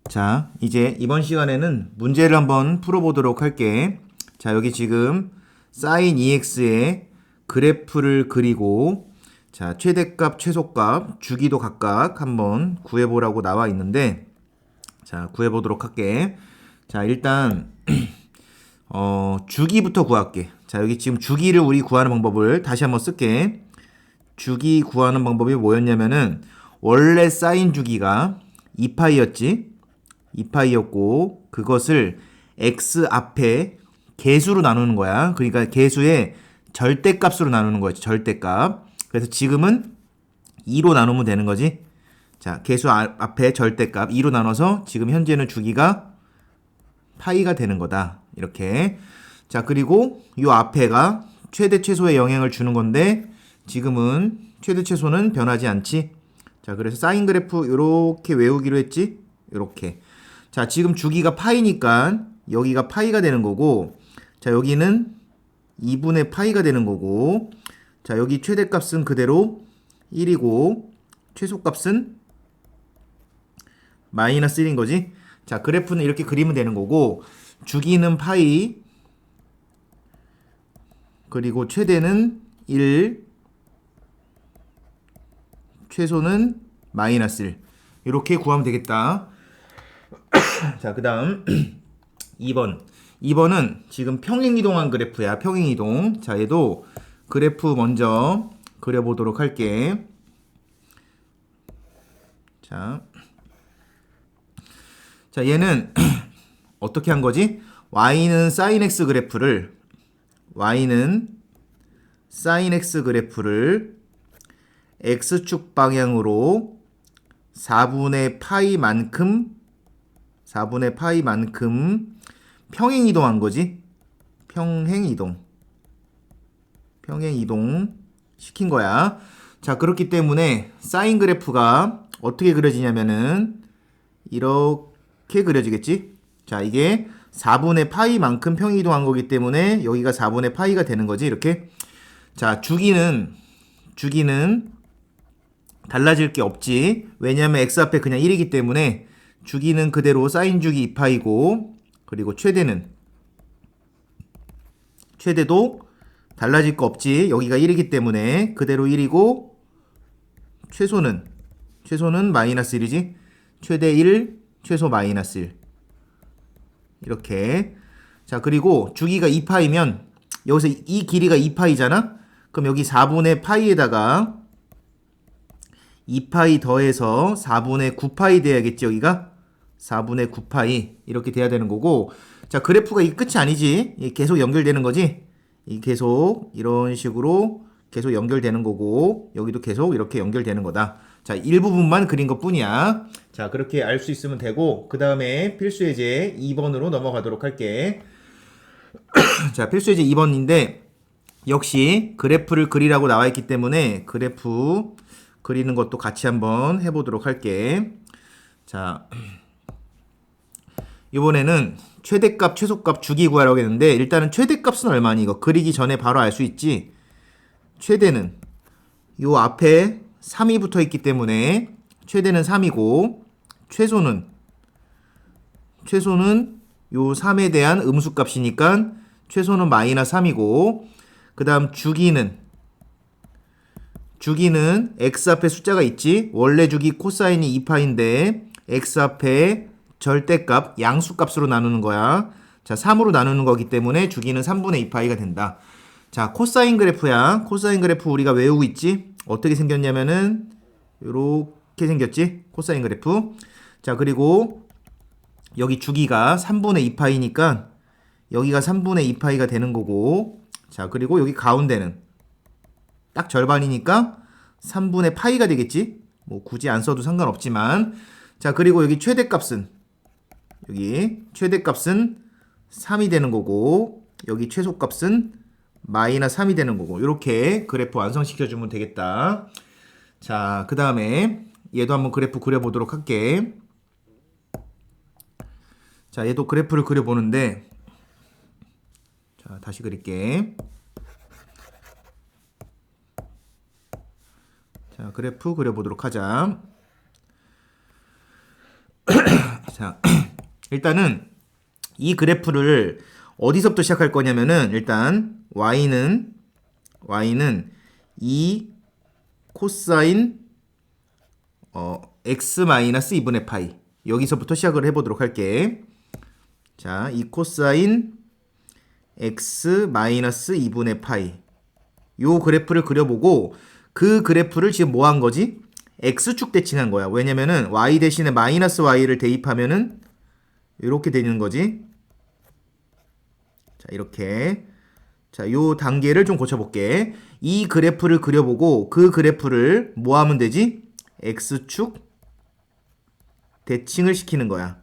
자, 이제 이번 시간에는 문제를 한번 풀어보도록 할게. 자, 여기 지금 sin EX의 그래프를 그리고 자, 최대값, 최소값, 주기도 각각 한번 구해보라고 나와 있는데 자, 구해보도록 할게. 자, 일단 주기부터 구할게. 자, 여기 지금 주기를 우리 구하는 방법을 다시 한번 쓸게. 주기 구하는 방법이 뭐였냐면은 원래 sin 주기가 2파이였지. 2파이였고 그것을 x 앞에 개수로 나누는 거야. 그러니까 개수의 절대값으로 나누는 거지. 절대값. 그래서 지금은 2로 나누면 되는 거지. 자, 개수 앞에 절대값 2로 나눠서 지금 현재는 주기가 파이가 되는 거다. 이렇게. 자, 그리고 요 앞에가 최대 최소에 영향을 주는 건데 지금은 최대 최소는 변하지 않지. 자, 그래서 사인 그래프 이렇게 외우기로 했지. 이렇게. 자, 지금 주기가 파이니까 여기가 파이가 되는 거고, 자, 여기는 2분의 파이가 되는 거고, 자, 여기 최대값은 그대로 1이고 최소값은 마이너스 1인 거지. 자, 그래프는 이렇게 그리면 되는 거고, 주기는 파이, 그리고 최대는 1, 최소는 마이너스 1. 이렇게 구하면 되겠다. 자, 그 다음 2번. 2번은 지금 평행이동한 그래프야. 평행이동. 자, 얘도 그래프 먼저 그려보도록 할게. 자, 얘는 어떻게 한 거지? y는 sin x 그래프를 x축 방향으로 4분의 파이만큼 평행이동한 거지. 평행이동 시킨 거야. 자, 그렇기 때문에 사인 그래프가 어떻게 그려지냐면은 이렇게 그려지겠지. 자, 이게 4분의 파이만큼 평행이동한 거기 때문에 여기가 4분의 파이가 되는 거지. 이렇게. 자, 주기는 달라질 게 없지. 왜냐면 x 앞에 그냥 1이기 때문에 주기는 그대로 사인 주기 2파이고, 그리고 최대도 달라질 거 없지. 여기가 1이기 때문에 그대로 1이고, 최소는 마이너스 1이지. 최대 1, 최소 마이너스 1. 이렇게. 자, 그리고 주기가 2파이면 여기서 이 길이가 2파이잖아. 그럼 여기 4분의 파이에다가 2파이 더해서 4분의 9파이 돼야겠지. 여기가 4분의 9파이 이렇게 돼야 되는 거고. 자, 그래프가 이게 끝이 아니지. 이게 계속 연결되는 거지. 이 계속 이런 식으로 계속 연결되는 거고, 여기도 계속 이렇게 연결되는 거다. 자, 일부분만 그린 것 뿐이야. 자, 그렇게 알 수 있으면 되고, 그 다음에 필수 예제 2번으로 넘어가도록 할게. 자, 필수 예제 2번인데 역시 그래프를 그리라고 나와 있기 때문에 그래프 그리는 것도 같이 한번 해보도록 할게. 자, 이번에는 최대값, 최소값 주기 구하라고 했는데 일단은 최대값은 얼마니? 이거 그리기 전에 바로 알 수 있지. 최대는 요 앞에 3이 붙어 있기 때문에 최대는 3이고 최소는 요 3에 대한 음수값이니까 최소는 마이너스 3이고 그 다음 주기는 x 앞에 숫자가 있지. 원래 주기 코사인이 2파인데 x 앞에 절대값 양수값으로 나누는 거야. 자, 3으로 나누는 거기 때문에 주기는 3분의 2파이가 된다. 자, 코사인 그래프야. 코사인 그래프 우리가 외우고 있지. 어떻게 생겼냐면은 요렇게 생겼지. 코사인 그래프. 자, 그리고 여기 주기가 3분의 2파이니까 여기가 3분의 2파이가 되는 거고, 자, 그리고 여기 가운데는 딱 절반이니까 3분의 파이가 되겠지. 뭐 굳이 안 써도 상관없지만. 자, 그리고 여기 최대값은 3이 되는 거고, 여기 최소값은 마이너스 3이 되는 거고, 이렇게 그래프 완성시켜주면 되겠다. 자, 그 다음에 얘도 한번 그래프 그려보도록 할게. 자, 얘도 그래프를 그려보는데, 자, 다시 그릴게. 자, 그래프 그려보도록 하자. 자, 일단은 이 그래프를 어디서부터 시작할 거냐면은 일단 y는 2 코사인 x 마이너스 2분의 파이 여기서부터 시작을 해보도록 할게. 자, 2 코사인 x 마이너스 2분의 파이 요 그래프를 그려보고 그 그래프를 지금 뭐 한 거지? x축 대칭한 거야. 왜냐면은 y 대신에 마이너스 y를 대입하면은 이렇게 되는 거지. 자, 이렇게. 자, 요 단계를 좀 고쳐볼게. 이 그래프를 그려보고 그 그래프를 뭐 하면 되지? x축 대칭을 시키는 거야.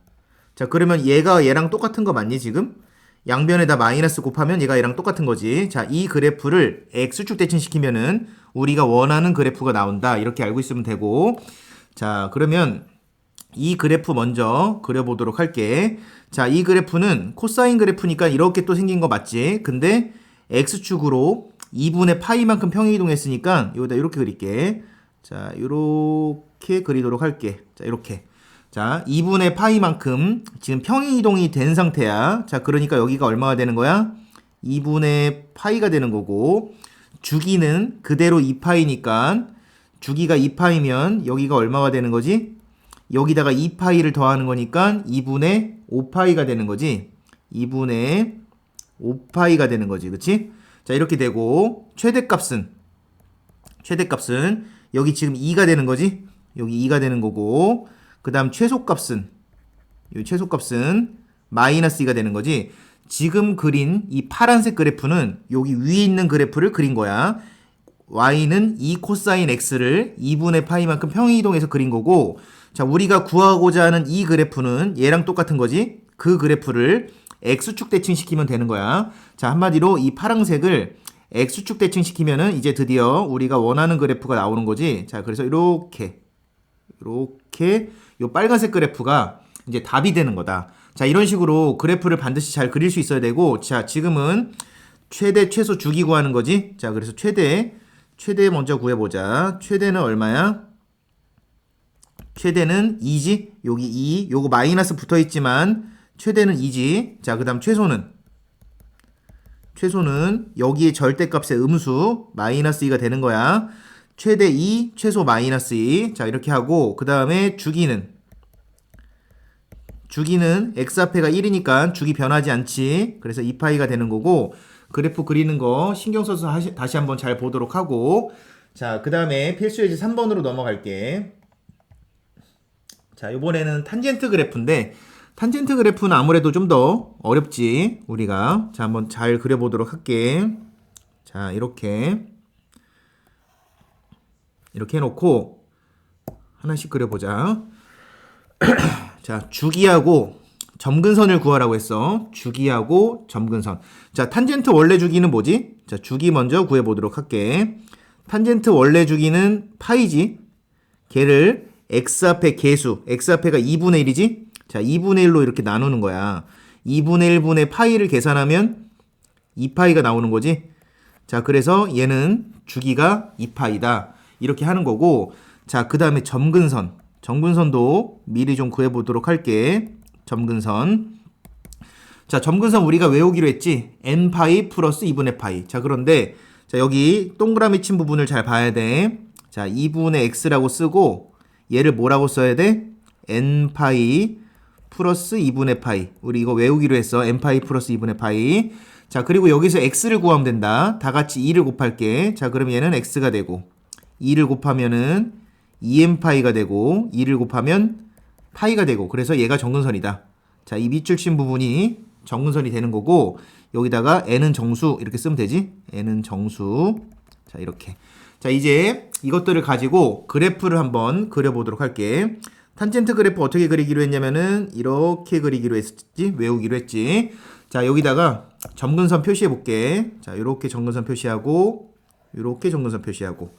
자, 그러면 얘가 얘랑 똑같은 거 맞니, 지금? 양변에다 마이너스 곱하면 얘가 얘랑 똑같은 거지. 자, 이 그래프를 x축 대칭시키면은 우리가 원하는 그래프가 나온다. 이렇게 알고 있으면 되고. 자, 그러면 이 그래프 먼저 그려보도록 할게. 자, 이 그래프는 코사인 그래프니까 이렇게 또 생긴 거 맞지? 근데 x축으로 2분의 파이만큼 평행이동했으니까 여기다 이렇게 그릴게. 자, 이렇게 그리도록 할게. 자, 이렇게. 자, 2분의 파이만큼 지금 평행이동이 된 상태야. 자, 그러니까 여기가 얼마가 되는 거야? 2분의 파이가 되는 거고 주기는 그대로 2파이니까 주기가 2파이면 여기가 얼마가 되는 거지? 여기다가 2파이를 더하는 거니까 2분의 5파이가 되는 거지. 2분의 5파이가 되는 거지. 그치? 자, 이렇게 되고 최대값은 여기 지금 2가 되는 거지. 여기 2가 되는 거고 그 다음 최소값은 마이너스 2가 되는 거지. 지금 그린 이 파란색 그래프는 여기 위에 있는 그래프를 그린 거야. y는 2 코사인 x를 2분의 파이만큼 평행이동해서 그린 거고 자, 우리가 구하고자 하는 이 그래프는 얘랑 똑같은 거지. 그 그래프를 x축 대칭시키면 되는 거야. 자, 한마디로 이 파란색을 x축 대칭시키면은 이제 드디어 우리가 원하는 그래프가 나오는 거지. 자, 그래서 이렇게 요 빨간색 그래프가 이제 답이 되는 거다. 자, 이런 식으로 그래프를 반드시 잘 그릴 수 있어야 되고 자, 지금은 최대 최소 주기 구하는 거지. 자, 그래서 최대 먼저 구해보자. 최대는 얼마야? 최대는 2지. 여기 2 요거 마이너스 붙어있지만 최대는 2지. 자, 그 다음 최소는 여기에 절대값의 음수 마이너스 2가 되는 거야. 최대 2, 최소 마이너스 2. 자, 이렇게 하고 그 다음에 주기는 x 앞에가 1이니까 주기 변하지 않지. 그래서 2파이가 되는 거고 그래프 그리는 거 신경 써서 다시 한번 잘 보도록 하고 자, 그 다음에 필수 예제 3번으로 넘어갈게. 자, 이번에는 탄젠트 그래프인데 탄젠트 그래프는 아무래도 좀 더 어렵지. 우리가 자, 한번 잘 그려보도록 할게. 자, 이렇게 해놓고 하나씩 그려보자. 자, 주기하고 점근선을 구하라고 했어. 주기하고 점근선. 자, 탄젠트 원래 주기는 뭐지? 자, 주기 먼저 구해보도록 할게. 탄젠트 원래 주기는 파이지. 걔를 x 앞에 개수, x 앞에가 2분의 1이지? 자, 2분의 1로 이렇게 나누는 거야. 2분의 1분의 파이를 계산하면 2파이가 나오는 거지. 자, 그래서 얘는 주기가 2파이다. 이렇게 하는 거고 자, 그 다음에 점근선도 미리 좀 구해보도록 할게. 점근선. 자, 점근선 우리가 외우기로 했지. n파이 플러스 2분의 파이. 자, 그런데 자, 여기 동그라미 친 부분을 잘 봐야 돼. 자, 2분의 x라고 쓰고 얘를 뭐라고 써야 돼? n파이 플러스 2분의 파이. 우리 이거 외우기로 했어. n파이 플러스 2분의 파이. 자, 그리고 여기서 x를 구하면 된다. 다 같이 2를 곱할게. 자, 그럼 얘는 x가 되고 2를 곱하면은 2n파이가 되고 2를 곱하면 파이가 되고 그래서 얘가 정근선이다. 자, 이 밑줄 친 부분이 정근선이 되는 거고 여기다가 n은 정수 이렇게 쓰면 되지. n은 정수. 자, 이렇게. 자, 이제 이것들을 가지고 그래프를 한번 그려보도록 할게. 탄젠트 그래프 어떻게 그리기로 했냐면은 이렇게 그리기로 했지. 외우기로 했지. 자, 여기다가 점근선 표시해 볼게. 자, 이렇게 정근선 표시하고 이렇게 정근선 표시하고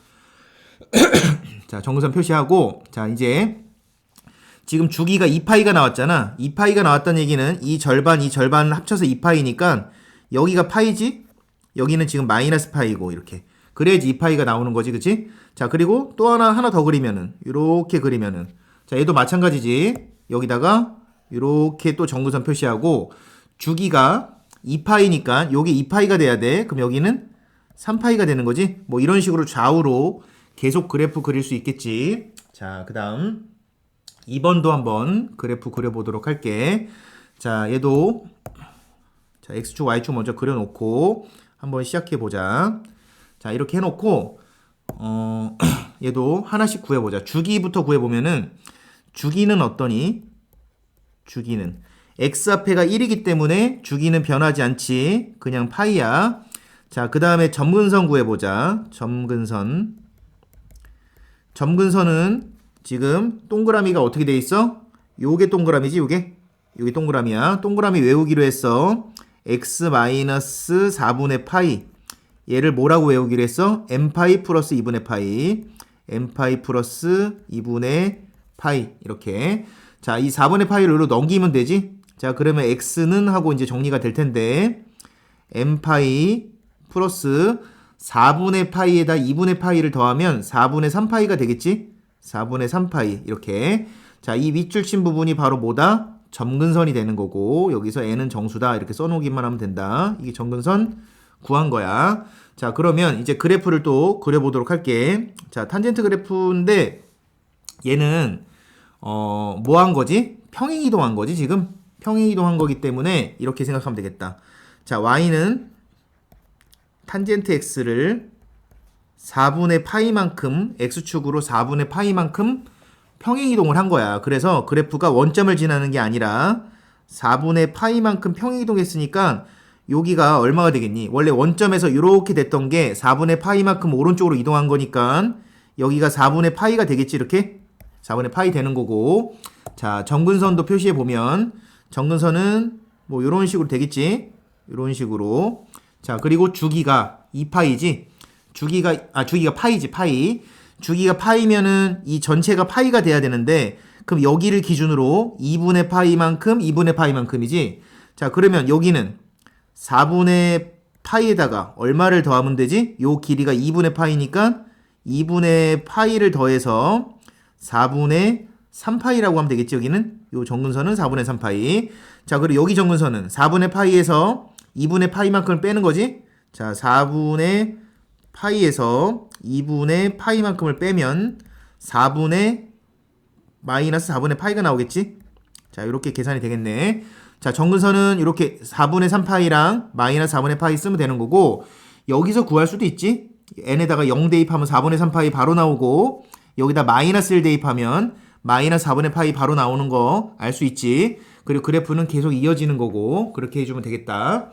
자, 정근선 표시하고 자, 이제 지금 주기가 2파이가 나왔잖아. 2파이가 나왔다는 얘기는 이 절반을 합쳐서 2파이니까 여기가 파이지? 여기는 지금 마이너스 파이고 이렇게. 그래야지 2파이가 나오는 거지. 그치? 자, 그리고 또 하나 더 그리면은 이렇게 그리면은 자, 얘도 마찬가지지. 여기다가 이렇게 또 정근선 표시하고 주기가 2파이니까 요게 2파이가 돼야 돼. 그럼 여기는 3파이가 되는 거지. 뭐 이런 식으로 좌우로 계속 그래프 그릴 수 있겠지. 자, 그 다음 2번도 한번 그래프 그려보도록 할게. 자, 얘도 자, X축, Y축 먼저 그려놓고 한번 시작해보자. 자, 이렇게 해놓고 얘도 하나씩 구해보자. 주기부터 구해보면은 주기는 어떠니? 주기는 X 앞에가 1이기 때문에 주기는 변하지 않지. 그냥 파이야. 자, 그 다음에 점근선 구해보자. 점근선. 점근선은 지금 동그라미가 어떻게 돼 있어? 요게 동그라미지, 요게? 요게 동그라미야. 동그라미 외우기로 했어. x-4분의 파이. 얘를 뭐라고 외우기로 했어? m파이 플러스 2분의 파이. m파이 플러스 2분의 파이. 이렇게. 자, 이 4분의 파이를 여기로 넘기면 되지? 자, 그러면 x는 하고 이제 정리가 될 텐데, m파이 플러스 4분의 파이에다 2분의 파이를 더하면 4분의 3파이가 되겠지? 4분의 3파이. 이렇게. 자, 이 밑줄 친 부분이 바로 뭐다? 점근선이 되는 거고, 여기서 n은 정수다. 이렇게 써놓기만 하면 된다. 이게 점근선 구한 거야. 자, 그러면 이제 그래프를 또 그려보도록 할게. 자, 탄젠트 그래프인데, 얘는, 뭐 한 거지? 평행이동한 거지, 지금? 평행이동한 거기 때문에 이렇게 생각하면 되겠다. 자, y는 탄젠트 x를 4분의 파이만큼, x축으로 4분의 파이만큼 평행이동을 한 거야. 그래서 그래프가 원점을 지나는 게 아니라 4분의 파이만큼 평행이동했으니까 여기가 얼마가 되겠니? 원래 원점에서 이렇게 됐던 게 4분의 파이만큼 오른쪽으로 이동한 거니까 여기가 4분의 파이가 되겠지, 이렇게? 4분의 파이 되는 거고. 자, 정근선도 표시해 보면 정근선은 뭐 이런 식으로 되겠지? 이런 식으로. 자, 그리고 주기가 2파이지? 주기가 파이지, 파이. 주기가 파이면은 이 전체가 파이가 돼야 되는데, 그럼 여기를 기준으로 2분의 파이만큼, 2분의 파이만큼이지? 자, 그러면 여기는 4분의 파이에다가 얼마를 더하면 되지? 요 길이가 2분의 파이니까 2분의 파이를 더해서 4분의 3파이라고 하면 되겠지, 여기는? 요 정근선은 4분의 3파이. 자, 그리고 여기 정근선은 4분의 파이에서 2분의 파이만큼을 빼는 거지? 자, 4분의 파이에서 2분의 파이만큼을 빼면 4분의 마이너스 4분의 파이가 나오겠지? 자, 이렇게 계산이 되겠네. 자, 정근선은 이렇게 4분의 3파이랑 마이너스 4분의 파이 쓰면 되는 거고, 여기서 구할 수도 있지? n에다가 0 대입하면 4분의 3파이 바로 나오고, 여기다 마이너스 1 대입하면 마이너스 4분의 파이 바로 나오는 거 알 수 있지? 그리고 그래프는 계속 이어지는 거고, 그렇게 해주면 되겠다.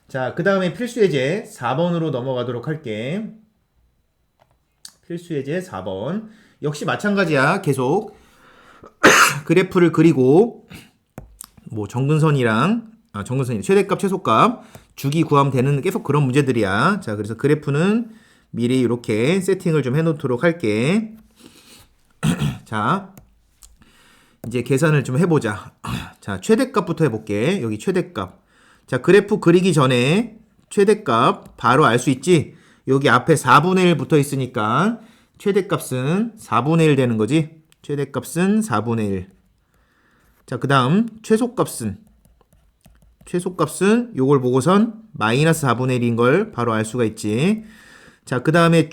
자, 그 다음에 필수 예제 4번으로 넘어가도록 할게. 필수 예제 4번. 역시 마찬가지야. 계속 그래프를 그리고 뭐 정근선이랑 최대값, 최소값, 주기 구하면 되는 계속 그런 문제들이야. 자, 그래서 그래프는 미리 이렇게 세팅을 좀 해놓도록 할게. 자, 이제 계산을 좀 해보자. 자, 최대값부터 해볼게. 여기 최대값. 자, 그래프 그리기 전에 최대값 바로 알 수 있지? 여기 앞에 4분의 1 붙어 있으니까 최대값은 4분의 1 되는 거지? 최대값은 4분의 1. 자, 그 다음 최소값은 요걸 보고선 마이너스 4분의 1인 걸 바로 알 수가 있지. 자, 그 다음에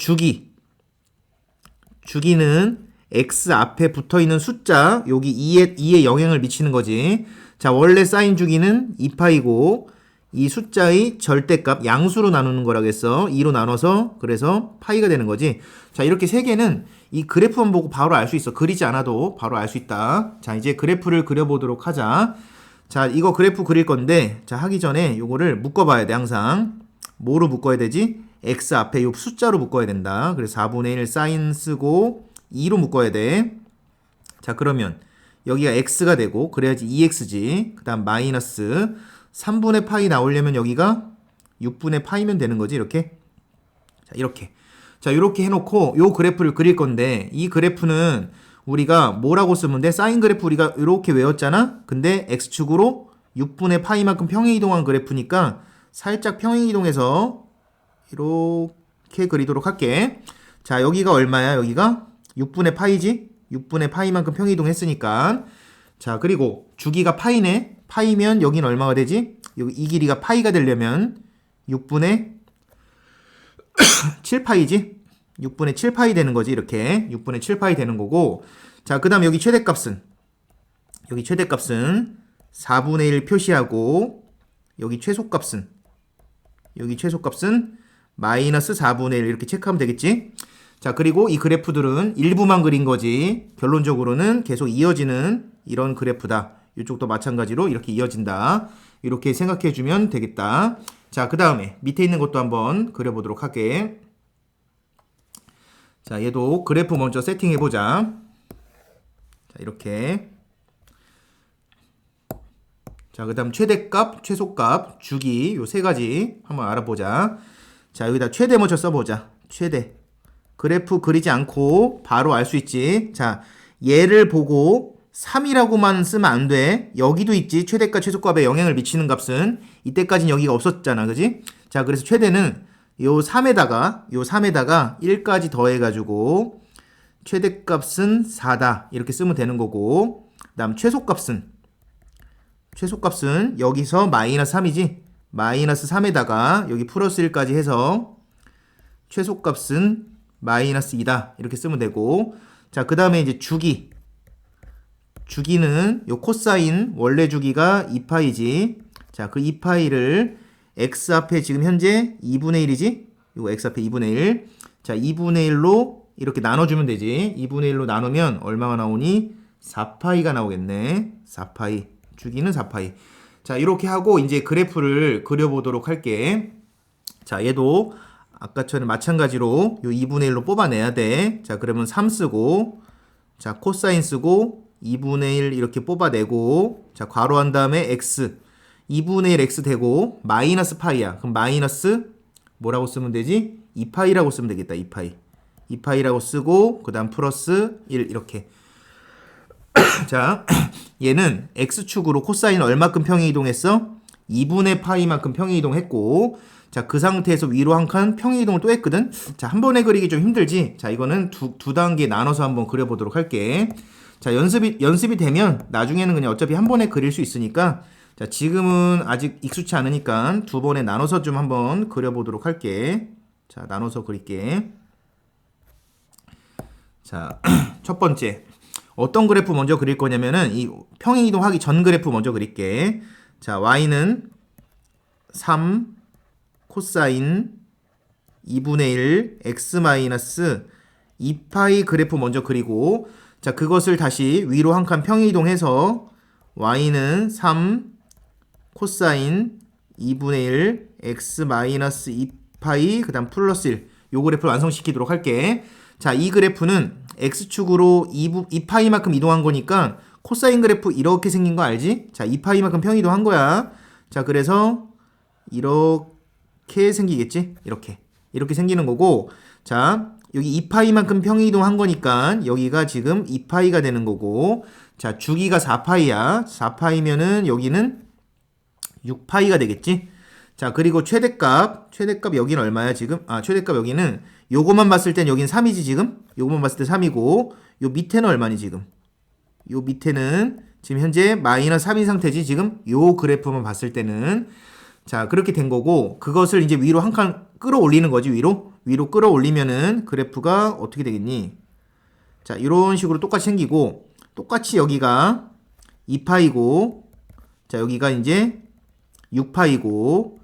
주기는 x 앞에 붙어 있는 숫자, 여기 2에 영향을 미치는 거지. 자, 원래 사인 주기는 2파이고 이 숫자의 절대값 양수로 나누는 거라겠어. 2로 나눠서 그래서 파이가 되는 거지. 자, 이렇게 세 개는 이 그래프만 보고 바로 알 수 있어. 그리지 않아도 바로 알 수 있다. 자, 이제 그래프를 그려보도록 하자. 자, 이거 그래프 그릴 건데, 자, 하기 전에 요거를 묶어봐야 돼, 항상. 뭐로 묶어야 되지? x 앞에 요 숫자로 묶어야 된다. 그래서 4분의 1 사인 쓰고 2로 묶어야 돼. 자, 그러면 여기가 x가 되고, 그래야지 2x지. 그 다음 마이너스 3분의 파이 나오려면 여기가 6분의 파이면 되는 거지, 이렇게. 자, 이렇게. 자, 이렇게 해놓고 요 그래프를 그릴 건데, 이 그래프는 우리가 뭐라고 쓰면 돼? 사인 그래프 우리가 이렇게 외웠잖아? 근데 x축으로 6분의 파이만큼 평행이동한 그래프니까 살짝 평행이동해서 이렇게 그리도록 할게. 자, 여기가 얼마야? 여기가 6분의 파이지? 6분의 파이만큼 평행이동했으니까. 자, 그리고 주기가 파이네. 파이면 여긴 얼마가 되지? 여기 이 길이가 파이가 되려면 6분의 7파이지? 6분의 7파이 되는 거지. 이렇게 6분의 7파이 되는 거고. 자, 그 다음 여기 최대값은 4분의 1 표시하고 여기 최소값은 마이너스 4분의 1 이렇게 체크하면 되겠지? 자, 그리고 이 그래프들은 일부만 그린 거지. 결론적으로는 계속 이어지는 이런 그래프다. 이쪽도 마찬가지로 이렇게 이어진다. 이렇게 생각해 주면 되겠다. 자, 그 다음에 밑에 있는 것도 한번 그려보도록 할게. 자, 얘도 그래프 먼저 세팅해 보자. 자, 이렇게. 자, 그 다음 최대값, 최소값, 주기 요 세 가지 한번 알아보자. 자, 여기다 최대 먼저 써보자. 최대. 그래프 그리지 않고 바로 알 수 있지. 자, 얘를 보고 3이라고만 쓰면 안 돼. 여기도 있지. 최대값, 최소값에 영향을 미치는 값은. 이때까지는 여기가 없었잖아. 그지? 자, 그래서 최대는 요 3에다가 1까지 더해가지고 최대값은 4다. 이렇게 쓰면 되는 거고. 그 다음 최소값은 여기서 마이너스 3이지. 마이너스 3에다가 여기 플러스 1까지 해서 최소값은 마이너스 2다. 이렇게 쓰면 되고. 자, 그 다음에 이제 주기는 요 코사인 원래 주기가 2파이지. 자, 그 2파이를 x 앞에 지금 현재 2분의 1이지? 요거 x 앞에 2분의 1. 자, 2분의 1로 이렇게 나눠주면 되지. 2분의 1로 나누면 얼마가 나오니? 4파이가 나오겠네. 4파이. 주기는 4파이. 자, 이렇게 하고 이제 그래프를 그려보도록 할게. 자, 얘도 아까처럼 마찬가지로 요 2분의 1로 뽑아내야 돼. 자, 그러면 3 쓰고, 자, 코사인 쓰고, 2분의 1 이렇게 뽑아내고, 자, 괄호한 다음에 x. 2분의 1 x 되고, 마이너스 파이야. 그럼 마이너스 뭐라고 쓰면 되지? 2파이라고 쓰면 되겠다. 2파이. 2파이라고 쓰고, 그 다음 플러스 1 이렇게. 자, 얘는 x축으로 코사인 얼마큼 평행이동했어? 2분의 파이만큼 평행이동했고, 자, 그 상태에서 위로 한 칸 평행이동을 또 했거든? 자, 한 번에 그리기 좀 힘들지? 자, 이거는 두 단계 나눠서 한번 그려보도록 할게. 자, 연습이 되면 나중에는 그냥 어차피 한 번에 그릴 수 있으니까, 자, 지금은 아직 익숙치 않으니까 두 번에 나눠서 좀 한번 그려보도록 할게. 자, 나눠서 그릴게. 자, 첫 번째. 어떤 그래프 먼저 그릴 거냐면은 이 평행이동하기 전 그래프 먼저 그릴게. 자, y는 3 코사인 2분의 1 x 마이너스 2파이 그래프 먼저 그리고, 자, 그것을 다시 위로 한 칸 평행이동해서 y는 3 코사인 2분의 1 x 마이너스 2파이 그 다음 플러스 1 요 그래프를 완성시키도록 할게. 자, 이 그래프는 x축으로 2파이만큼 이동한 거니까 코사인 그래프 이렇게 생긴 거 알지? 자, 2파이만큼 평이동한 거야. 자, 그래서 이렇게 생기겠지? 이렇게 생기는 거고, 자, 여기 2파이만큼 평이동한 거니까 여기가 지금 2파이가 되는 거고, 자, 주기가 4파이야. 4파이면은 여기는 6파이가 되겠지? 자, 그리고 최대값 여기는 얼마야 지금? 아, 최대값 여기는 요거만 봤을 땐 여긴 3이지 지금? 요거만 봤을 때 3이고, 요 밑에는 얼마니 지금? 요 밑에는 지금 현재 마이너스 3인 상태지 지금? 요 그래프만 봤을 때는. 자, 그렇게 된 거고, 그것을 이제 위로 한 칸 끌어올리는 거지. 위로 끌어올리면은 그래프가 어떻게 되겠니? 자, 이런 식으로 똑같이 생기고, 똑같이 여기가 2파이고, 자, 여기가 이제 6파이고,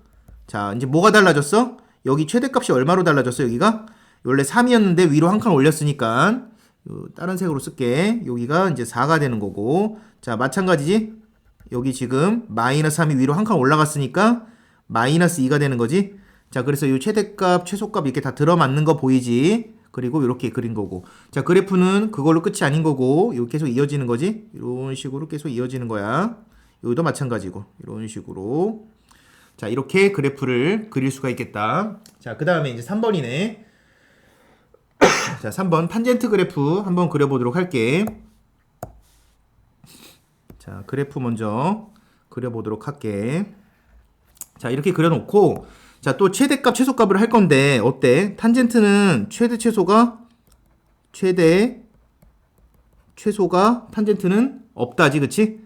자, 이제 뭐가 달라졌어? 여기 최대값이 얼마로 달라졌어? 여기가 원래 3이었는데 위로 한 칸 올렸으니까 다른 색으로 쓸게. 여기가 이제 4가 되는 거고, 자, 마찬가지지? 여기 지금 마이너스 3이 위로 한 칸 올라갔으니까 마이너스 2가 되는 거지. 자, 그래서 이 최대값, 최소값 이렇게 다 들어맞는 거 보이지? 그리고 이렇게 그린 거고. 자, 그래프는 그걸로 끝이 아닌 거고, 이거 계속 이어지는 거지? 이런 식으로 계속 이어지는 거야. 여기도 마찬가지고, 이런 식으로. 자, 이렇게 그래프를 그릴 수가 있겠다. 자, 그 다음에 이제 3번이네. 자, 3번 탄젠트 그래프 한번 그려보도록 할게. 자, 그래프 먼저 그려보도록 할게. 자, 이렇게 그려놓고, 자, 또 최대값, 최소값을 할 건데 어때? 탄젠트는 최대, 최소가 탄젠트는 없다지, 그치?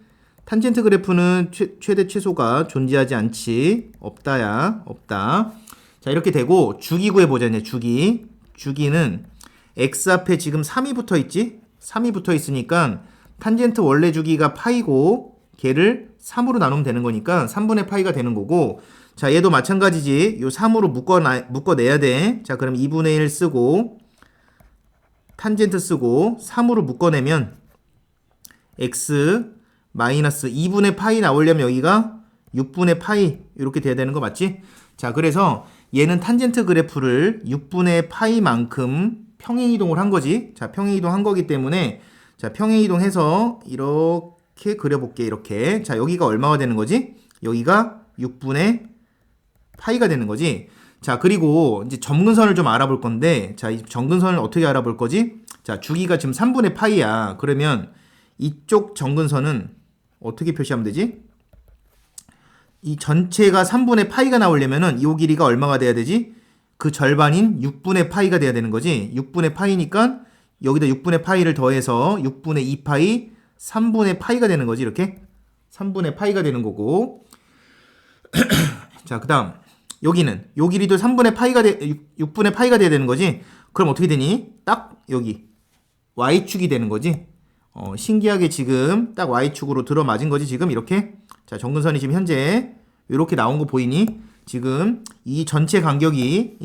탄젠트 그래프는 최대 최소가 존재하지 않지. 없다야. 없다. 자, 이렇게 되고 주기 구해보자. 이제 주기는 x 앞에 지금 3이 붙어 있지? 3이 붙어 있으니까 탄젠트 원래 주기가 파이고 걔를 3으로 나누면 되는 거니까 3분의 파이가 되는 거고, 자, 얘도 마찬가지지. 요 3으로 묶어내야 돼. 자, 그럼 2분의 1 쓰고 탄젠트 쓰고 3으로 묶어내면 x 마이너스 2분의 파이 나오려면 여기가 6분의 파이 이렇게 돼야 되는 거 맞지? 자, 그래서 얘는 탄젠트 그래프를 6분의 파이만큼 평행이동을 한 거지. 자, 평행이동 한 거기 때문에 자, 평행이동해서 이렇게 그려볼게. 이렇게. 자, 여기가 얼마가 되는 거지? 여기가 6분의 파이가 되는 거지. 자, 그리고 이제 점근선을 좀 알아볼 건데, 자, 이 점근선을 어떻게 알아볼 거지? 자, 주기가 지금 3분의 파이야. 그러면 이쪽 점근선은 어떻게 표시하면 되지? 이 전체가 3분의 파이가 나오려면은 이 길이가 얼마가 돼야 되지? 그 절반인 6분의 파이가 돼야 되는 거지. 6분의 파이니까 여기다 6분의 파이를 더해서 6분의 2파이 3분의 파이가 되는 거지. 이렇게 3분의 파이가 되는 거고. 자, 그 다음 여기는 요 길이도 3분의 파이가 6분의 파이가 돼야 되는 거지. 그럼 어떻게 되니? 딱 여기 y축이 되는 거지. 신기하게 지금 딱 y축으로 들어맞은 거지. 지금 이렇게. 자, 점근선이 지금 현재 이렇게 나온 거 보이니? 지금 이 전체 간격이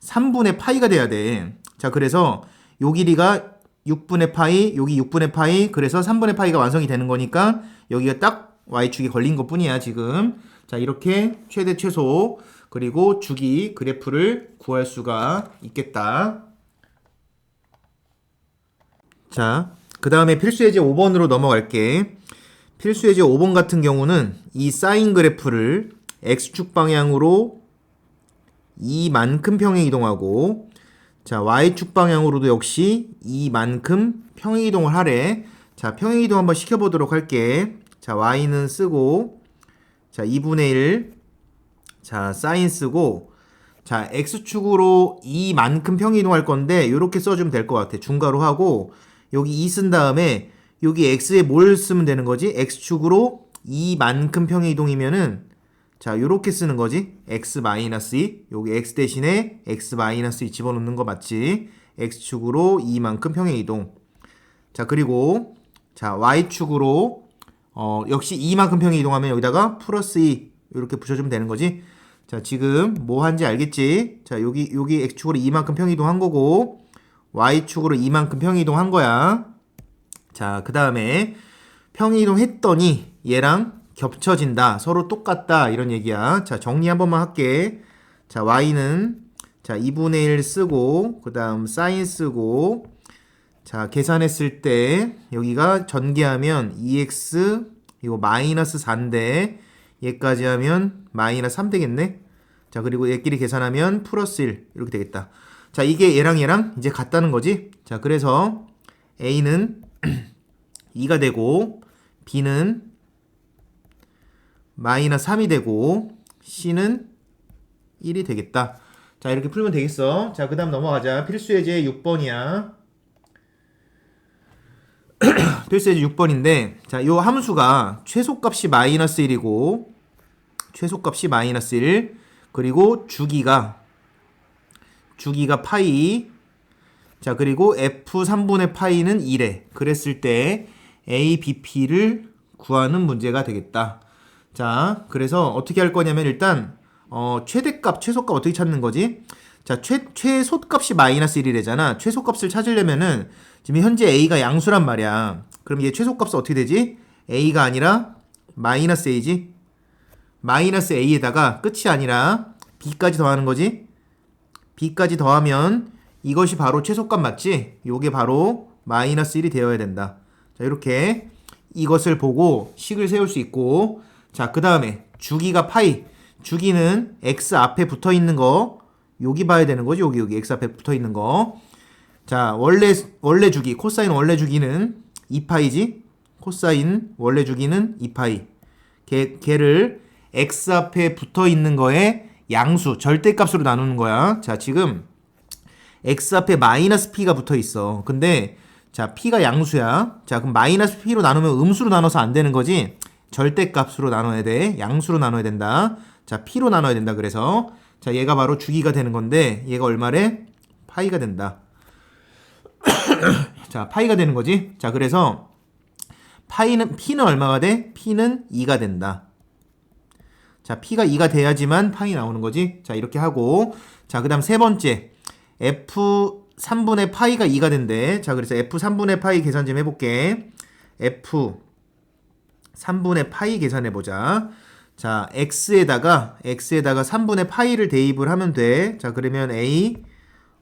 3분의 파이가 돼야 돼. 자, 그래서 요 길이가 6분의 파이, 여기 6분의 파이, 그래서 3분의 파이가 완성이 되는 거니까 여기가 딱 y축이 걸린 것 뿐이야, 지금. 자, 이렇게 최대 최소 그리고 주기 그래프를 구할 수가 있겠다. 자, 그 다음에 필수예제 5번으로 넘어갈게. 필수예제 5번 같은 경우는 이 사인 그래프를 x축 방향으로 이만큼 평행이동하고, 자, y축 방향으로도 역시 이만큼 평행이동을 하래. 자, 평행이동 한번 시켜보도록 할게. 자, y는 쓰고, 자, 2분의 1, 자, 사인 쓰고, 자, x축으로 이만큼 평행이동할 건데 요렇게 써주면 될 것 같아. 중괄호 하고 여기 2 쓴 다음에 여기 x에 뭘 쓰면 되는 거지? x축으로 이만큼 평행이동이면은 자, 요렇게 쓰는 거지. x-2. 여기 x 대신에 x-2 집어넣는 거 맞지? x축으로 이만큼 평행이동. 자, 그리고 자, y축으로 역시 이만큼 평행이동하면 여기다가 플러스 2 이렇게 붙여주면 되는 거지. 자, 지금 뭐 한지 알겠지? 자, 여기 x축으로 이만큼 평행이동한 거고 y축으로 이만큼 평행이동한 거야. 자, 그 다음에 평행이동 했더니 얘랑 겹쳐진다. 서로 똑같다. 이런 얘기야. 자, 정리 한 번만 할게. 자, y는 자, 2분의 1 쓰고 그 다음 사인 쓰고, 자, 계산했을 때 여기가 전개하면 2x 이거 마이너스 4인데 얘까지 하면 마이너스 3 되겠네. 자, 그리고 얘끼리 계산하면 플러스 1 이렇게 되겠다. 자, 이게 얘랑 이제 같다는 거지. 자, 그래서 a는 2가 되고 b는 마이너스 3이 되고 c는 1이 되겠다. 자, 이렇게 풀면 되겠어. 자, 그 다음 넘어가자. 필수예제 6번이야. 필수예제 6번인데 자, 요 함수가 최소값이 마이너스 1이고 최소값이 마이너스 1 그리고 주기가 파이, 자, 그리고 f 3분의 파이는 1에 그랬을 때 a, bp를 구하는 문제가 되겠다. 자, 그래서 어떻게 할 거냐면 일단 최대값, 최소값 어떻게 찾는 거지? 자, 최소값이 마이너스 1이래잖아. 최소값을 찾으려면은 지금 현재 a가 양수란 말이야. 그럼 얘 최소값은 어떻게 되지? a가 아니라 마이너스 a지. 마이너스 a에다가 끝이 아니라 b까지 더하는 거지. b까지 더하면 이것이 바로 최소값 맞지? 요게 바로 마이너스 1이 되어야 된다. 자, 이렇게 이것을 보고 식을 세울 수 있고, 자, 그 다음에 주기가 파이. 주기는 x 앞에 붙어 있는 거 여기 봐야 되는 거지. 여기 x 앞에 붙어 있는 거. 자, 원래 주기, 코사인 원래 주기는 2파이지. 코사인 원래 주기는 2파이. 걔를 x 앞에 붙어 있는 거에 양수, 절대값으로 나누는 거야. 자, 지금 x 앞에 마이너스 p가 붙어 있어. 근데 자, p가 양수야. 자, 그럼 마이너스 p로 나누면 음수로 나눠서 안 되는 거지. 절대값으로 나눠야 돼. 양수로 나눠야 된다. 자, p로 나눠야 된다. 그래서 자, 얘가 바로 주기가 되는 건데 얘가 얼마래? 파이가 된다. 자, 파이가 되는 거지. 자, 그래서 p는 얼마가 돼? p는 2가 된다. 자, p가 2가 돼야지만 파이 나오는 거지. 자, 이렇게 하고 자, 그 다음 세 번째 f 3분의 파이가 2가 된대. 자, 그래서 f 3분의 파이 계산 좀 해볼게. f 3분의 파이 계산해보자. 자, x에다가 3분의 파이를 대입을 하면 돼. 자, 그러면 a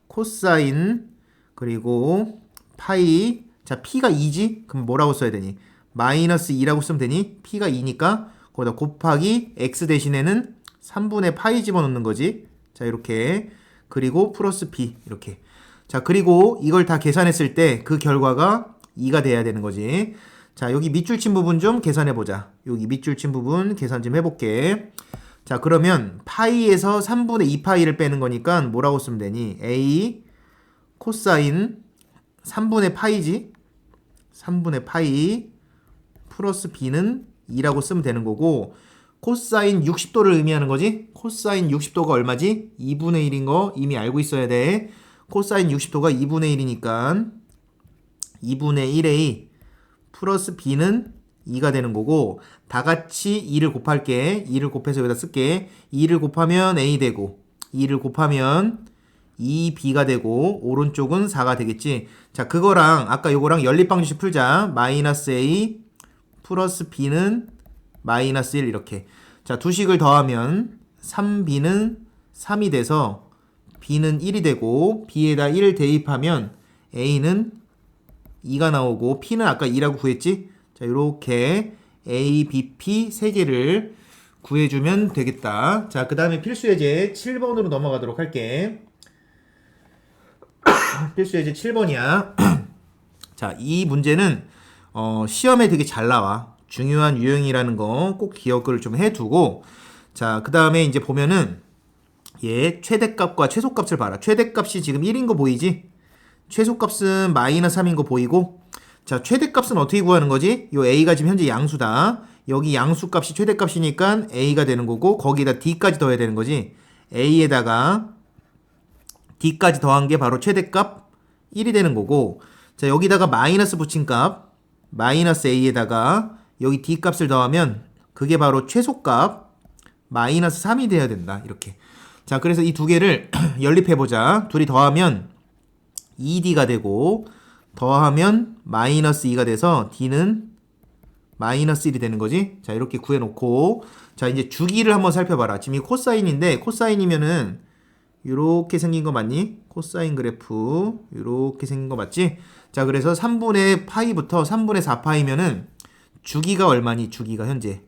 코사인 그리고 파이. 자, p가 2지? 그럼 뭐라고 써야 되니? 마이너스 2라고 쓰면 되니? p가 2니까 거기다 곱하기 x 대신에는 3분의 파이 집어넣는 거지. 자, 이렇게. 그리고 플러스 p 이렇게. 자, 그리고 이걸 다 계산했을 때 그 결과가 2가 돼야 되는 거지. 자, 여기 밑줄 친 부분 좀 계산해보자. 여기 밑줄 친 부분 계산 좀 해볼게. 자, 그러면 파이에서 3분의 2파이를 빼는 거니까 뭐라고 쓰면 되니? a 코사인 3분의 파이지? 3분의 파이 플러스 b는 2라고 쓰면 되는 거고 코사인 60도를 의미하는 거지? 코사인 60도가 얼마지? 2분의 1인 거 이미 알고 있어야 돼. 코사인 60도가 2분의 1이니까 2분의 1a 플러스 b는 2가 되는 거고 다 같이 2를 곱할게. 2를 곱해서 여기다 쓸게. 2를 곱하면 a 되고 2를 곱하면 2b가 되고 오른쪽은 4가 되겠지. 자, 그거랑 아까 요거랑 연립방정식 풀자. 마이너스 a 플러스 b는 마이너스 1 이렇게. 자, 두 식을 더하면 3b는 3이 돼서 b는 1이 되고 b에다 1을 대입하면 a는 2가 나오고 p는 아까 2라고 구했지? 자, 요렇게 a, b, p 세 개를 구해주면 되겠다. 자, 그 다음에 필수 예제 7번으로 넘어가도록 할게. 필수 예제 7번이야. 자, 이 문제는 시험에 되게 잘 나와. 중요한 유형이라는 거 꼭 기억을 좀 해두고 자, 그 다음에 이제 보면은 얘 최대값과 최소값을 봐라. 최대값이 지금 1인 거 보이지? 최소값은 마이너스 3인 거 보이고 자, 최대값은 어떻게 구하는 거지? 요 a가 지금 현재 양수다. 여기 양수값이 최대값이니까 a가 되는 거고 거기에다 d까지 더해야 되는 거지. a에다가 d까지 더한 게 바로 최대값 1이 되는 거고 자, 여기다가 마이너스 붙인 값 마이너스 a에다가 여기 d값을 더하면 그게 바로 최소값 마이너스 3이 돼야 된다. 이렇게. 자, 그래서 이 두 개를 연립해보자. 둘이 더하면 2d가 되고 더하면 마이너스 2가 돼서 d는 마이너스 1이 되는 거지. 자, 이렇게 구해놓고 자, 이제 주기를 한번 살펴봐라. 지금 이 코사인인데 코사인이면은 이렇게 생긴 거 맞니? 코사인 그래프 이렇게 생긴 거 맞지? 자, 그래서 3분의 파이부터 3분의 4파이면은 주기가 얼마니? 주기가 현재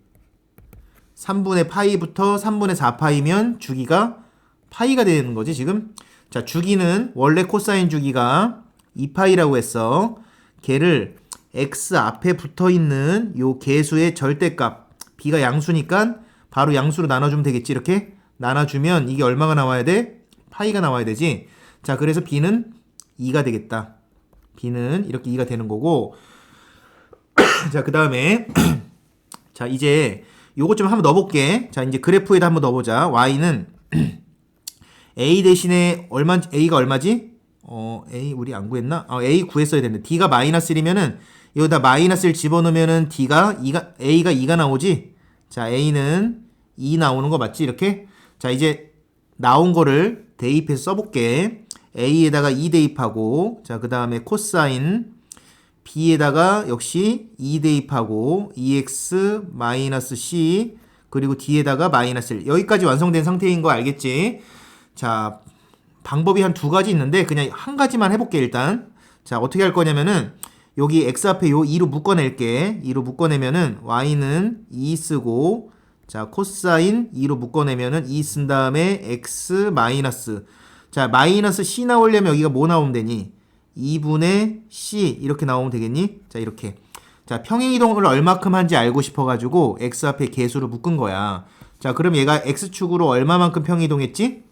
3분의 파이부터 3분의 4파이면 주기가 파이가 되는 거지 지금. 자, 주기는 원래 코사인 주기가 2파이라고 했어. 걔를 x 앞에 붙어있는 요 개수의 절대값 b가 양수니까 바로 양수로 나눠주면 되겠지. 이렇게 나눠주면 이게 얼마가 나와야 돼? 파이가 나와야 되지. 자, 그래서 b는 2가 되겠다. b는 이렇게 2가 되는 거고 자, 그 다음에 자, 이제 요것 좀 한번 넣어볼게. 자, 이제 그래프에다 한번 넣어보자. y는 a 대신에 a가 얼마지? a 우리 안 구했나? a 구했어야 되는데 d가 마이너스 1이면은 여기다 마이너스 1 집어넣으면은 a가 2가 나오지? 자, a는 2 나오는 거 맞지? 이렇게. 자, 이제 나온 거를 대입해서 써볼게. a에다가 2 대입하고 자, 그 다음에 코사인 b에다가 역시 2 대입하고 2x 마이너스 c 그리고 d에다가 마이너스 1 여기까지 완성된 상태인 거 알겠지? 자, 방법이 한 두 가지 있는데 그냥 한 가지만 해볼게 일단. 자, 어떻게 할 거냐면은 여기 x 앞에 요 2로 묶어낼게. 2로 묶어내면은 y는 2 쓰고 자, 코사인 2로 묶어내면은 2 쓴 다음에 x 마이너스 자, 마이너스 c 나오려면 여기가 뭐 나오면 되니? 2분의 c 이렇게 나오면 되겠니? 자, 이렇게. 자, 평행이동을 얼마큼 한지 알고 싶어가지고 x 앞에 개수를 묶은 거야. 자, 그럼 얘가 x축으로 얼마만큼 평행이동했지?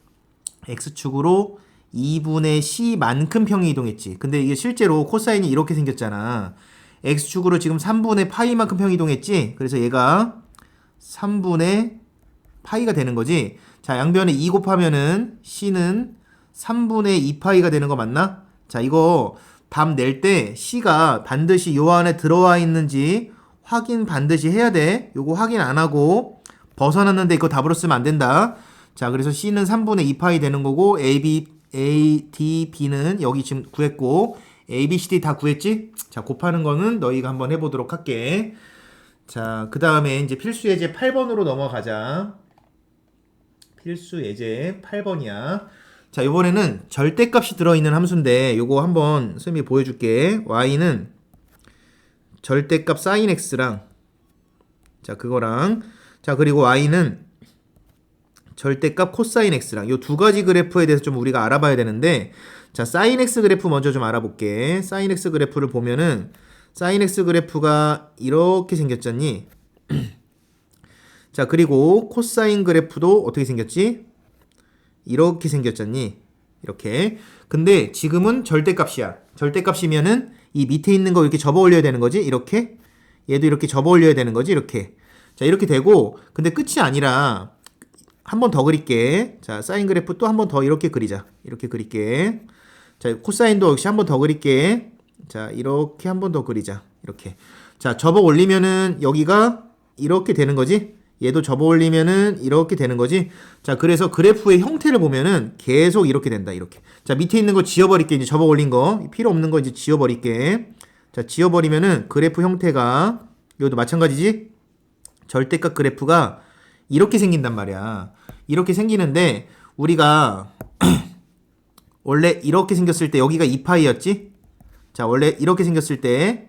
x축으로 2분의 C만큼 평이 이동했지. 근데 이게 실제로 코사인이 이렇게 생겼잖아. X축으로 지금 3분의 파이만큼 평이 이동했지. 그래서 얘가 3분의 파이가 되는 거지. 자, 양변에 2 곱하면은 C는 3분의 2파이가 되는 거 맞나? 자, 이거 답 낼 때 C가 반드시 요 안에 들어와 있는지 확인 반드시 해야 돼. 요거 확인 안 하고 벗어났는데 이거 답으로 쓰면 안 된다. 자, 그래서 C는 3분의 2파이 되는 거고 A, D, B는 여기 지금 구했고 A, B, C, D 다 구했지? 자, 곱하는 거는 너희가 한번 해보도록 할게. 자, 그 다음에 이제 필수 예제 8번으로 넘어가자. 필수 예제 8번이야. 자, 이번에는 절대값이 들어있는 함수인데 요거 한번 선생님이 보여줄게. y는 절대값 sin x랑 자, 그거랑 자, 그리고 y는 절대값 코사인 x랑 요 두 가지 그래프에 대해서 좀 우리가 알아봐야 되는데 자, sin x 그래프 먼저 좀 알아볼게. sin x 그래프를 보면은 sin x 그래프가 이렇게 생겼잖니. 자, 그리고 코사인 그래프도 어떻게 생겼지? 이렇게 생겼잖니. 이렇게. 근데 지금은 절대값이야. 절대값이면은 이 밑에 있는 거 이렇게 접어 올려야 되는 거지. 이렇게. 얘도 이렇게 접어 올려야 되는 거지. 이렇게. 자, 이렇게 되고 근데 끝이 아니라 한 번 더 그릴게. 자, 사인 그래프 또 한 번 더 이렇게 그리자. 이렇게 그릴게. 자, 코사인도 역시 한 번 더 그릴게. 자, 이렇게 한 번 더 그리자. 이렇게. 자, 접어 올리면은 여기가 이렇게 되는 거지. 얘도 접어 올리면은 이렇게 되는 거지. 자, 그래서 그래프의 형태를 보면은 계속 이렇게 된다. 이렇게. 자, 밑에 있는 거 지워버릴게. 이제 접어 올린 거. 필요 없는 거 이제 지워버릴게. 자, 지워버리면은 그래프 형태가 이것도 마찬가지지. 절대값 그래프가 이렇게 생긴단 말이야. 이렇게 생기는데 우리가 원래 이렇게 생겼을 때 여기가 2파이였지? 자, 원래 이렇게 생겼을 때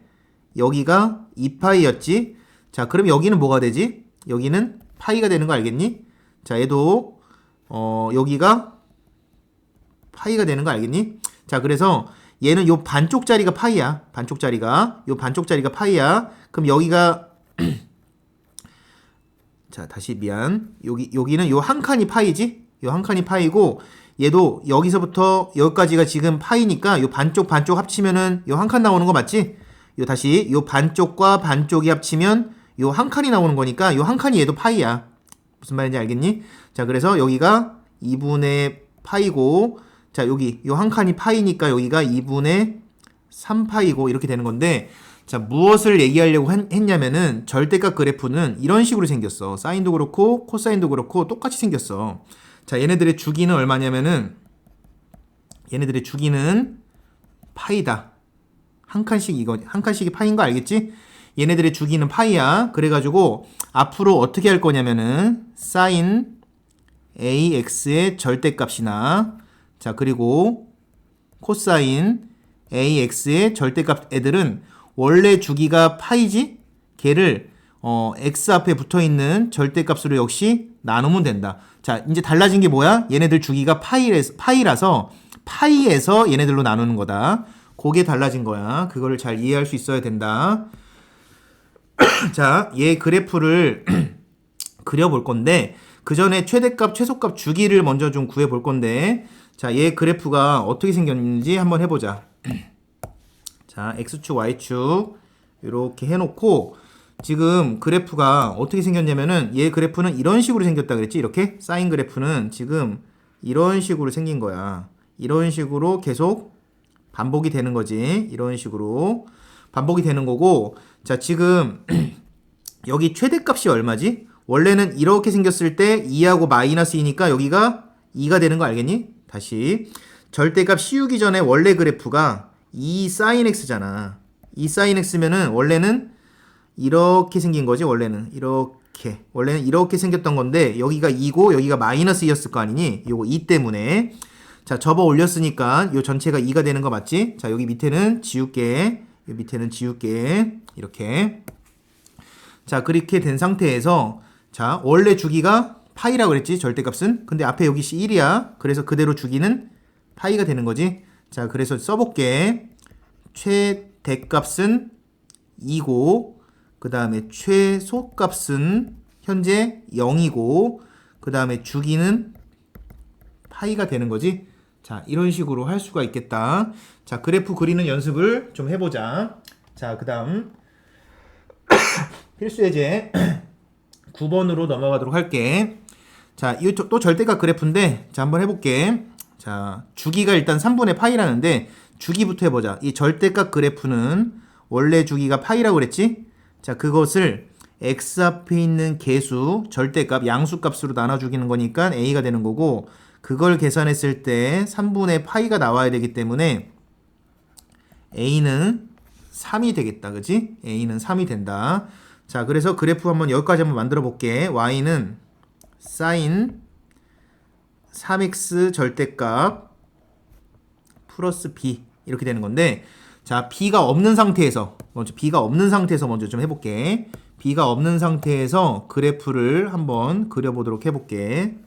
여기가 2파이였지? 자, 그럼 여기는 뭐가 되지? 여기는 파이가 되는 거 알겠니? 자, 얘도 여기가 파이가 되는 거 알겠니? 자, 그래서 얘는 요 반쪽짜리가 파이야. 반쪽짜리가 요 반쪽짜리가 파이야. 그럼 여기가 자, 다시 미안. 여기는 요 한 칸이 파이지? 요 한 칸이 파이고 얘도 여기서부터 여기까지가 지금 파이니까 요 반쪽 합치면은 요 한 칸 나오는 거 맞지? 요 다시 요 반쪽과 반쪽이 합치면 요 한 칸이 나오는 거니까 요 한 칸이 얘도 파이야. 무슨 말인지 알겠니? 자, 그래서 여기가 2분의 파이고 자, 여기 요 한 칸이 파이니까 여기가 2분의 3파이고 이렇게 되는 건데 자, 무엇을 얘기하려고 했냐면은 절대값 그래프는 이런 식으로 생겼어. 사인도 그렇고 코사인도 그렇고 똑같이 생겼어. 자, 얘네들의 주기는 얼마냐면은 얘네들의 주기는 파이다. 한 칸씩 이거 한 칸씩이 파인 거 알겠지? 얘네들의 주기는 파이야. 그래가지고 앞으로 어떻게 할 거냐면은 사인 AX의 절대값이나 자, 그리고 코사인 AX의 절대값 애들은 원래 주기가 파이지? 걔를 x 앞에 붙어있는 절대값으로 역시 나누면 된다. 자, 이제 달라진 게 뭐야? 얘네들 주기가 파이라서 파이에서 얘네들로 나누는 거다. 그게 달라진 거야. 그거를 잘 이해할 수 있어야 된다. 자, 얘 그래프를 그려볼 건데 그 전에 최대값, 최소값 주기를 먼저 좀 구해볼 건데 자, 얘 그래프가 어떻게 생겼는지 한번 해보자. 자, X축, Y축 이렇게 해놓고 지금 그래프가 어떻게 생겼냐면은 얘 그래프는 이런 식으로 생겼다 그랬지? 이렇게 사인 그래프는 지금 이런 식으로 생긴 거야. 이런 식으로 계속 반복이 되는 거지. 이런 식으로 반복이 되는 거고 자, 지금 여기 최대값이 얼마지? 원래는 이렇게 생겼을 때 2하고 마이너스 2니까 여기가 2가 되는 거 알겠니? 다시 절대값 씌우기 전에 원래 그래프가 2 sin x잖아. 2 sin x면은 원래는 이렇게 생긴 거지. 원래는 이렇게 생겼던 건데 여기가 2고 여기가 마이너스 2였을 거 아니니? 요거 2 때문에 자, 접어 올렸으니까 요 전체가 2가 되는 거 맞지? 자, 여기 밑에는 지울게. 요 밑에는 지울게. 이렇게. 자, 그렇게 된 상태에서 자, 원래 주기가 파이라고 그랬지? 절대값은. 근데 앞에 여기 1이야. 그래서 그대로 주기는 파이가 되는 거지. 자, 그래서 써볼게. 최대값은 2고 그 다음에 최소값은 현재 0이고 그 다음에 주기는 파이가 되는 거지. 자, 이런 식으로 할 수가 있겠다. 자, 그래프 그리는 연습을 좀 해보자. 자, 그 다음 필수 예제 9번으로 넘어가도록 할게. 자, 이거 또 절대값 그래프인데, 자, 한번 해볼게. 자, 주기가 일단 3분의 파이라는데, 주기부터 해보자. 이 절대값 그래프는 원래 주기가 파이라고 그랬지? 자, 그것을 x 앞에 있는 개수, 절대값, 양수값으로 나눠주기는 거니까 a가 되는 거고, 그걸 계산했을 때 3분의 파이가 나와야 되기 때문에 a는 3이 되겠다. 그지? a는 3이 된다. 자, 그래서 그래프 한번 여기까지 한번 만들어 볼게. y는 sin 3x 절대값 플러스 b 이렇게 되는 건데, 자, b가 없는 상태에서 먼저 좀 해볼게. b가 없는 상태에서 그래프를 한번 그려보도록 해볼게.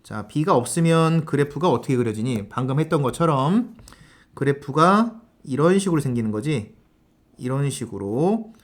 자, b가 없으면 그래프가 어떻게 그려지니? 방금 했던 것처럼 그래프가 이런 식으로 생기는 거지. 이런 식으로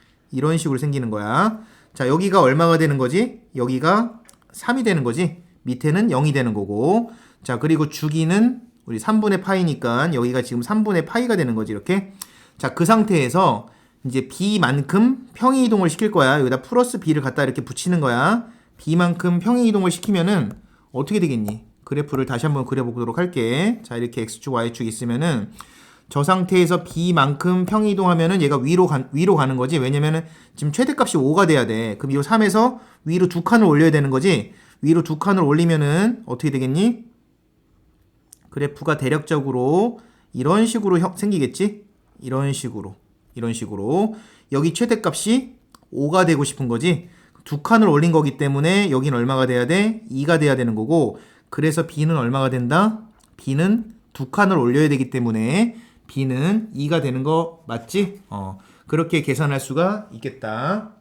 생기는 거야. 자, 여기가 얼마가 되는 거지? 여기가 3이 되는 거지. 밑에는 0이 되는 거고. 자, 그리고 주기는 우리 3분의 파이니까 여기가 지금 3분의 파이가 되는 거지, 이렇게. 자, 그 상태에서 이제 b만큼 평행 이동을 시킬 거야. 여기다 플러스 b를 갖다 이렇게 붙이는 거야. b만큼 평행 이동을 시키면은 어떻게 되겠니? 그래프를 다시 한번 그려보도록 할게. 자, 이렇게 x축, y축 있으면은 저 상태에서 b만큼 평행 이동하면은 얘가 위로 가는 거지. 왜냐면은 지금 최대값이 5가 돼야 돼. 그럼 이 3에서 위로 두 칸을 올려야 되는 거지. 위로 두 칸을 올리면은 어떻게 되겠니? 그래프가 대략적으로 이런 식으로 생기겠지? 이런 식으로. 여기 최대값이 5가 되고 싶은 거지. 두 칸을 올린 거기 때문에 여긴 얼마가 돼야 돼? 2가 돼야 되는 거고. 그래서 b는 얼마가 된다? b는 두 칸을 올려야 되기 때문에 b는 2가 되는 거 맞지? 그렇게 계산할 수가 있겠다.